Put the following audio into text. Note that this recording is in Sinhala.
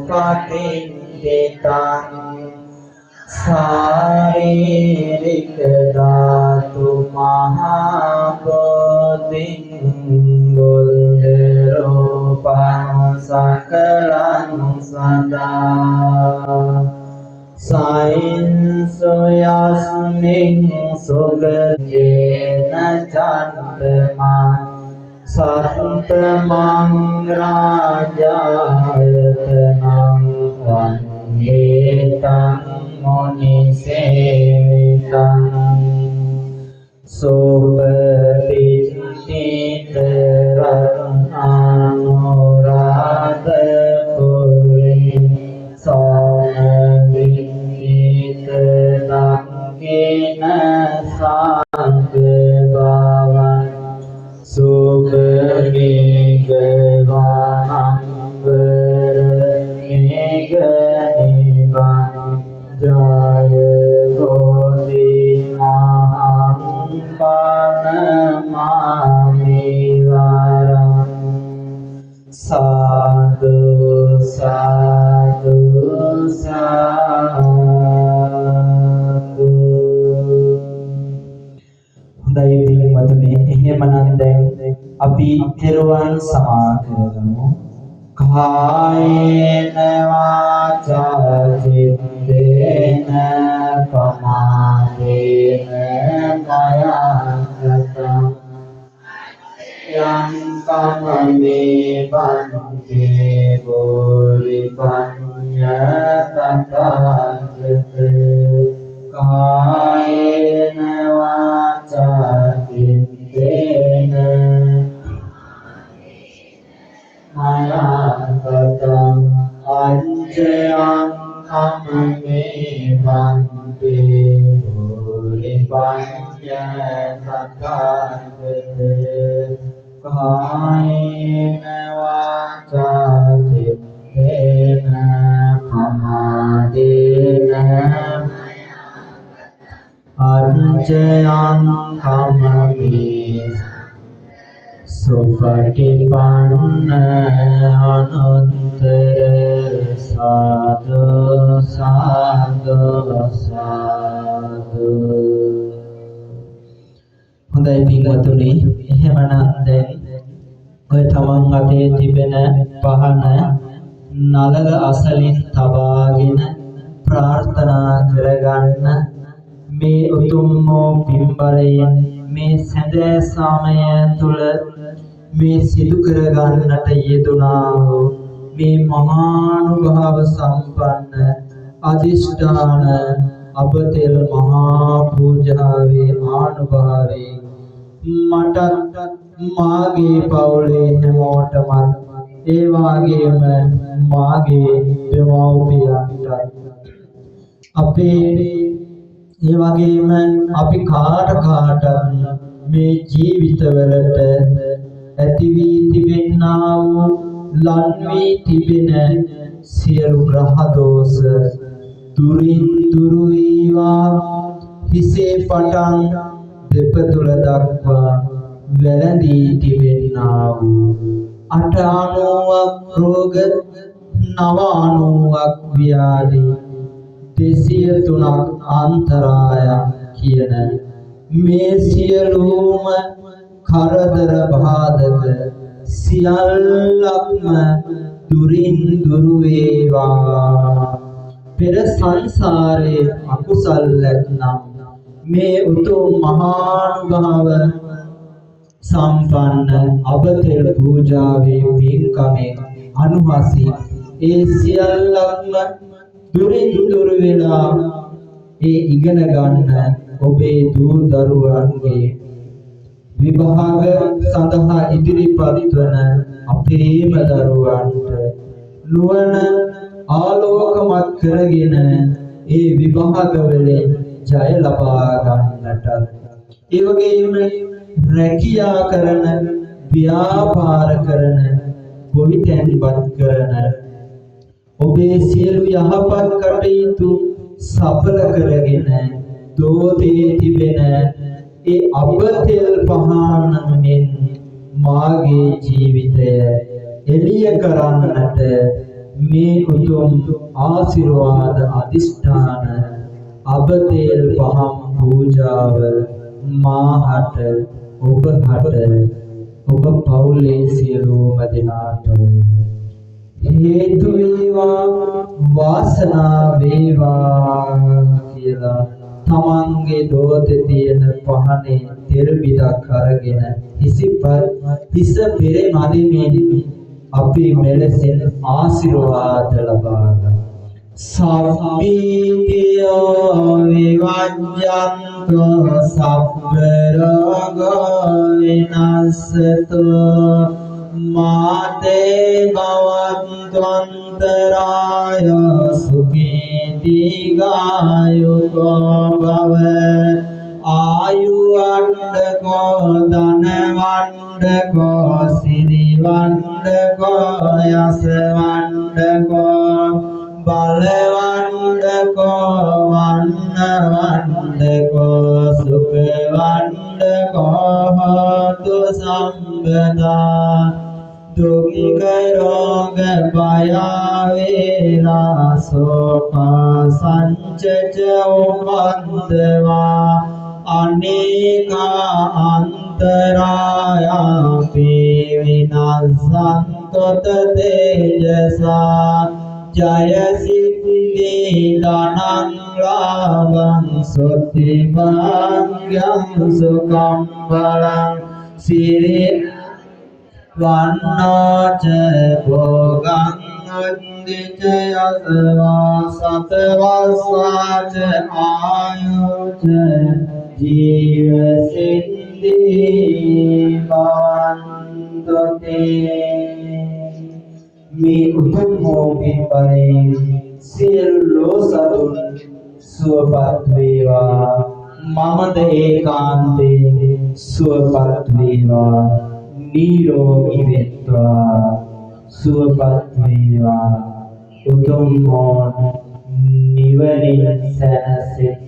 පටිච්චිතං සාරීරික ධාතු මහා බෝධින් බුද්ධ රූපං සකලං සදා සයින්සොයස්මින් සුගතේන චන්දමං සත්තමං රාජායතනං වන්නේතං මොනිසේවිතං සෝපතිච්චිතරං අනුරාධ පුරේ සෝමවිත දක්ඛින සංඝ සුභගේගවානං වරණේගනිවන් ජය ගෝධිමහං පනමාමි වරං සාදු සාදු සාදු. හොඳයි පින්වතුනි, එහෙමනම් දැන් අපි තෙරුවන් සමා කරමු. කායේන වාචා චිත්තේන පමාදේන කයං යං කම්මේ බන්තේ බෝරි පඤ්ඤතං කායේන වාචා චිත්තේන මයං අංජයං කම්මේ බන්තේ බෝරි පඤ්ඤතං කායේන වාචා චිත්තේන පමාදේන අංජයං කම්මේ සුපටිපන්න අනුත්තර සාදු සාදු සාදු. හොඳයි පින්වතුනි, එහෙමනම් දැන් ඔය තමන් අතේ තිබෙන පහන නලල අසලින් තබාගෙන ප්‍රාර්ථනා කරගන්න. මේ උතුම් වූ පින්බරයෙන් මේ සැදෑ සාමය තුළ මේ සිදු කරගන්නට යෙදුනා වූ මේ මහානුභාව සම්පන්න අධිෂ්ඨාන අබතෙල් මහා පූජාවේ ආනුභාවයෙන් මටත් මාගේ පවුලේ හැමෝටමත් ඒ වාගේම මාගේ දෙමව්පියන්ට අපේ ඒ වගේම අපි කාට මේ ජීවිතවලට ඇති වී තිබෙනා වූ ලන් වී තිබෙන සියලු ග්‍රහ දෝෂ දුරින් දුරු වේවා. හිසේ පටන් දෙපතුල දක්වා වැළඳී තිබෙනා වූ 98ක් රෝග 99ක් ව්‍යාධි 203ක් අන්තරායන් කියන මේ සියලුම කරදර බාධක සියල්ලක්ම දුරින් දුරු වේවා. පෙර සංසාරේ අකුසල් නැත්නම් මේ උතුම් මහානුභාව සම්පන්න අබතෙල් පූජාවේ පින්කමේ අනුහසි ඒ සියල්ලක්ම දුරින් දුර වෙලා ඒ ඉගෙන ගන්න ඔබේ දූ දරුවන්ගේ විභාග සඳහා ඉදිරිපත් වන අපේම දරුවන්ට නුවණ ආලෝකමත් කරගෙන ඒ විභාග වලින් ජය ලබා ගන්නට ඒ වගේම රැකියා කරන ව්‍යාපාර කරන ගොවිතැන්පත් කරන ඔබේ සියලු යහපත් කටයුතු සඵල කරගෙන දෝතේ තිබෙන ඒ අබතෙල් පහනමින් මාගේ ජීවිතය එළිය කරන්නට මේ උතුම් ආශිර්වාද අදිෂ්ඨාන අබතේල් පහම් පූජාව මාහට ඔබහට ඔබ පවුලේ සියලුම දෙනාට හේතු වේවා වාසනාව වේවා කියලා තමන්ගේ දෝතේ තියෙන පහනේ තෙල් බිඩක් අරගෙන හිස පෙරේ මදිමින් අපි මෙලෙසින් ආශිර්වාද ලබා ගන්න. සබ්බීතියෝ විවජ්ජන්තෝ සබ්බ රෝගෝ විනස්සතෝ මාතේ භවන්තන්තරාය සුඛී දීඝායුකෝ භව ආයුවණ්ඩකෝ ධනවණ්ඩකෝ සිරිවණ්ඩකෝ යසවණ්ඩකෝ බලවණ්ඩකෝ වන්නවණ්ඩකෝ සුඛවණ්ඩකෝ හෝතු සම්පදා දුක්ඛ රෝග භය වේලා සෝක සංචච උපන්දවා අනේක අන්තරායපි විනස්සන්තොත තේජසා ජය සිද්ධි ධනං ලාභං සොත්ති භාග්‍යං සුඛං බලං සිරි වන්නෝච භෝගං අද්දිච යසවා සතවස්සාච ආයුච ජීව සිද්ධි භවන්තොතේ මේ උතුම් මොහොතේ පරේ සියලු සතුන් සුවපත් වේවා මමද ඒකාන්තේ සුවපත් වේවා නිරෝගී වෙත්වා සුවපත් වේවා උතුම් නිවනින් සැනසෙත්